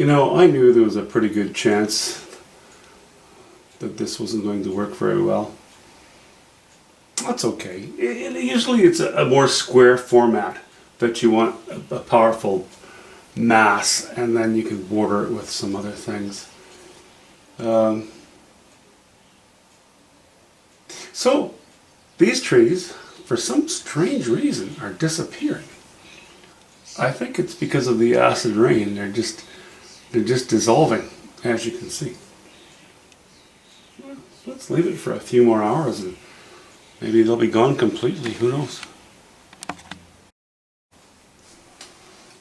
I knew there was a pretty good chance that this wasn't going to work very well. That's okay. Usually it's a more square format that you want a powerful mass, and then you can border it with some other things. So these trees, for some strange reason, are disappearing. I think it's because of the acid rain. They're just dissolving, as you can see. Well, let's leave it for a few more hours and maybe they'll be gone completely. Who knows?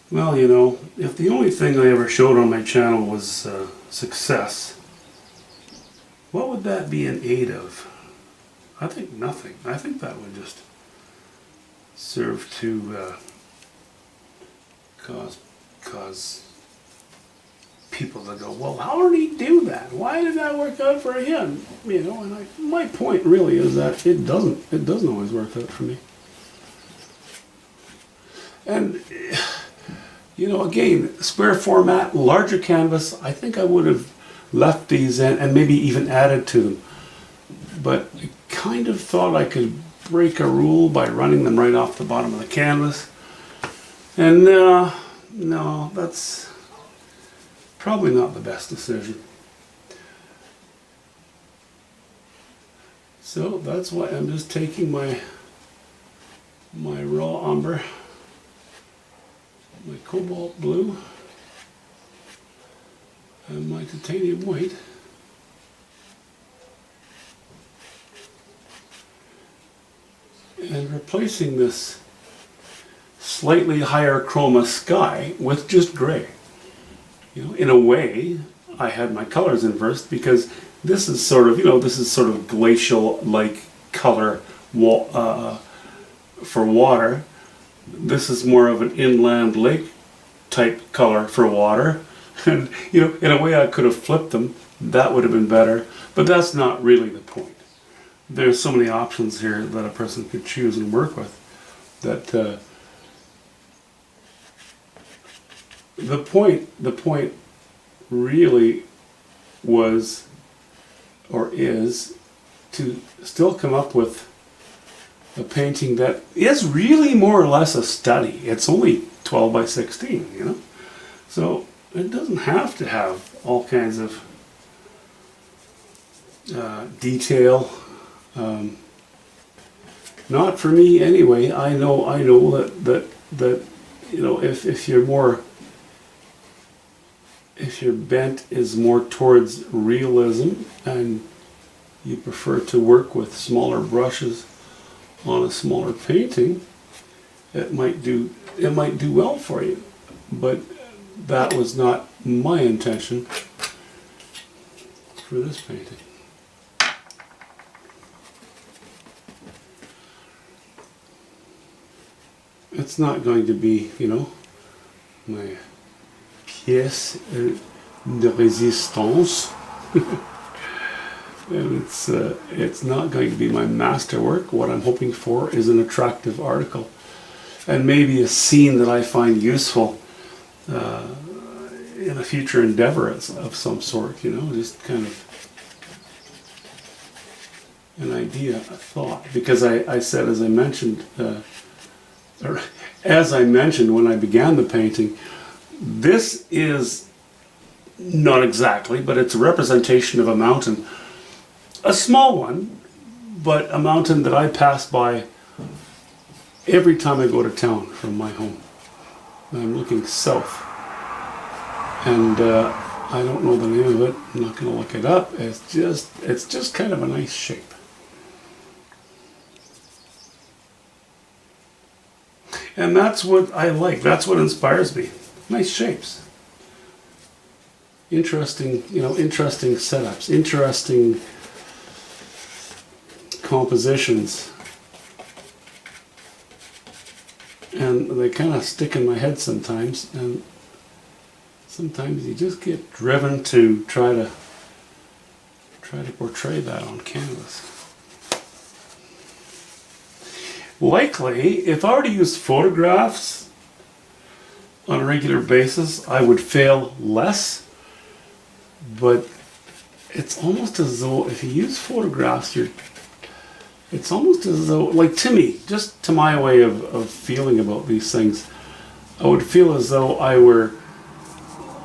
Well, if the only thing I ever showed on my channel was success, what would that be in aid of? I think nothing. I think that would just serve to cause people to go, well, how did he do that? Why did that work out for him? And my point really is that it doesn't always work out for me. And again, square format, larger canvas, I think I would have left these in and maybe even added to them. But I kind of thought I could break a rule by running them right off the bottom of the canvas. And no, that's probably not the best decision. So that's why I'm just taking my raw umber, my cobalt blue, and my titanium white, and replacing this slightly higher chroma sky with just gray. In a way, I had my colors inversed because this is sort of glacial-like color for water. This is more of an inland lake type color for water. And in a way I could have flipped them. That would have been better. But that's not really the point. There's so many options here that a person could choose and work with that the point really was or is to still come up with a painting that is really more or less a study. It's only 12 by 16, so it doesn't have to have all kinds of detail. Not for me anyway. I know that if your bent is more towards realism and you prefer to work with smaller brushes on a smaller painting, it might do well for you. But that was not my intention for this painting. It's not going to be, my pièce de résistance. And it's not going to be my masterwork. What I'm hoping for is an attractive article and maybe a scene that I find useful in a future endeavor of some sort, just kind of an idea, a thought. Because I said, as I mentioned when I began the painting, this is not exactly, but it's a representation of a mountain. A small one, but a mountain that I pass by every time I go to town from my home. I'm looking south. And I don't know the name of it. I'm not going to look it up. It's just kind of a nice shape. And that's what I like. That's what inspires me. Nice shapes. Interesting setups, interesting compositions. And they kind of stick in my head sometimes, and sometimes you just get driven to try to portray that on canvas. Likely, if I were to use photographs on a regular basis, I would fail less, but it's almost as though if you use photographs, it's almost as though, like to me, just to my way of feeling about these things, I would feel as though I were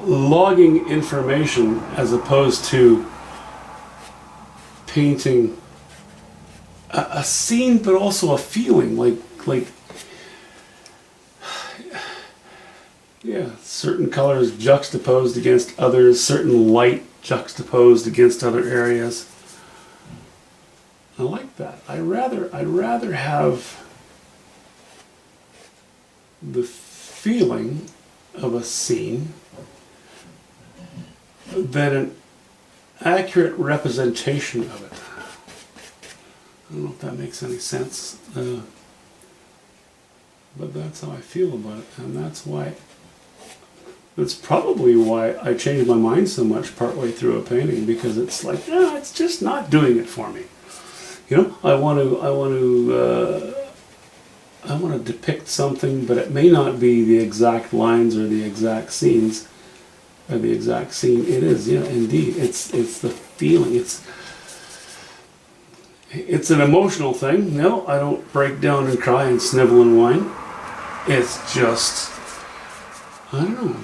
logging information as opposed to painting a scene, but also a feeling, like yeah, certain colors juxtaposed against others, certain light juxtaposed against other areas. I like that. I'd rather have the feeling of a scene than an accurate representation of it. I don't know if that makes any sense, but that's how I feel about it, and that's probably why I changed my mind so much partway through a painting, because it's like, it's just not doing it for me. You know, I want to depict something, but it may not be the exact lines or the exact scenes or the exact scene. It is, yeah, indeed. It's the feeling. It's an emotional thing. No, I don't break down and cry and snivel and whine. It's just, I don't know,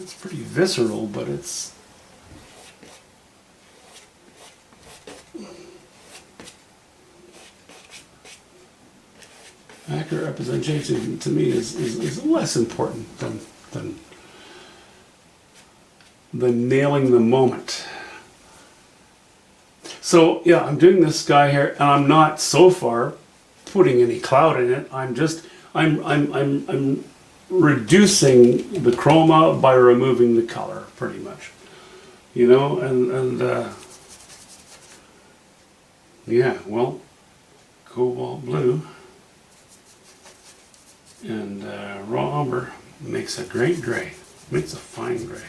it's pretty visceral, but it's, accurate representation to me is less important than nailing the moment. So yeah, I'm doing this guy here, and I'm not so far putting any cloud in it. I'm reducing the chroma by removing the color, pretty much. You know, and yeah, well, cobalt blue and raw umber makes a great gray, makes a fine gray.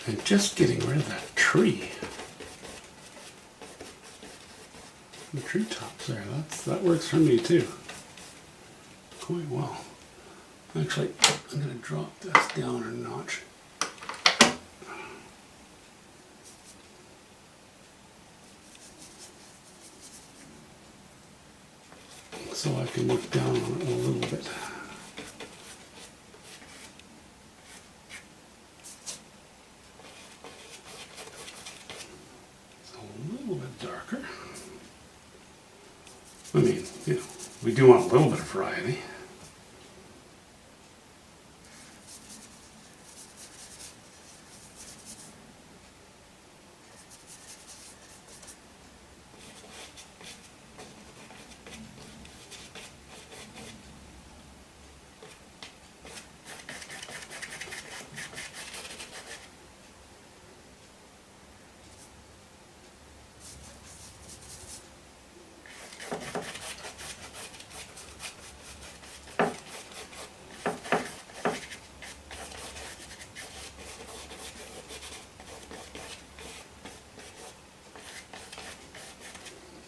And just getting rid of that tree, the tree tops there, that works for me too, quite well. Actually, I'm going to drop this down a notch. So I can look down on it a little bit. It's a little bit darker. I mean, you know, we do want a little bit of variety.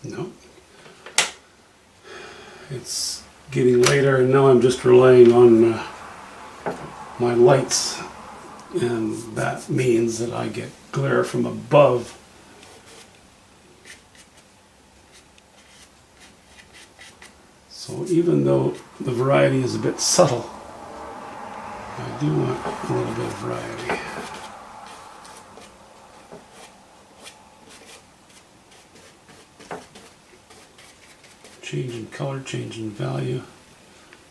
No. It's getting later, and now I'm just relying on my lights, and that means that I get glare from above. So even though the variety is a bit subtle, I do want a little bit of variety. Change in color, change in value,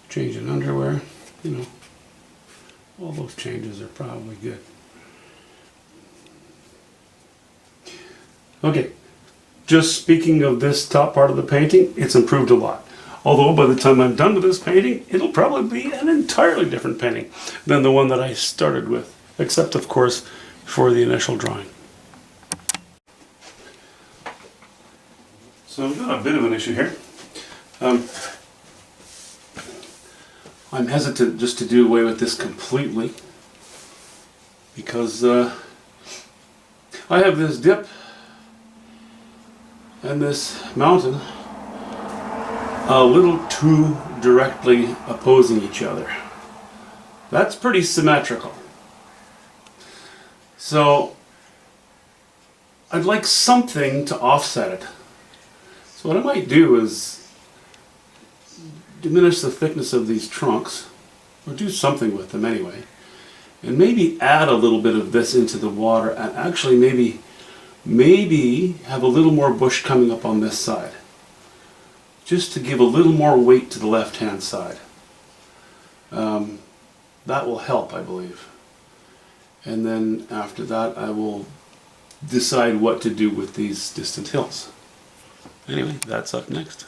change in underwear, you know, all those changes are probably good. Okay, just speaking of this top part of the painting, it's improved a lot. Although by the time I'm done with this painting, it'll probably be an entirely different painting than the one that I started with, except of course for the initial drawing. So I've got a bit of an issue here. I'm hesitant just to do away with this completely because I have this dip and this mountain a little too directly opposing each other. That's pretty symmetrical. So I'd like something to offset it. So what I might do is diminish the thickness of these trunks, or do something with them anyway, and maybe add a little bit of this into the water, and actually maybe have a little more bush coming up on this side, just to give a little more weight to the left hand side. That will help, I believe. And then after that I will decide what to do with these distant hills. Anyway, that's up next.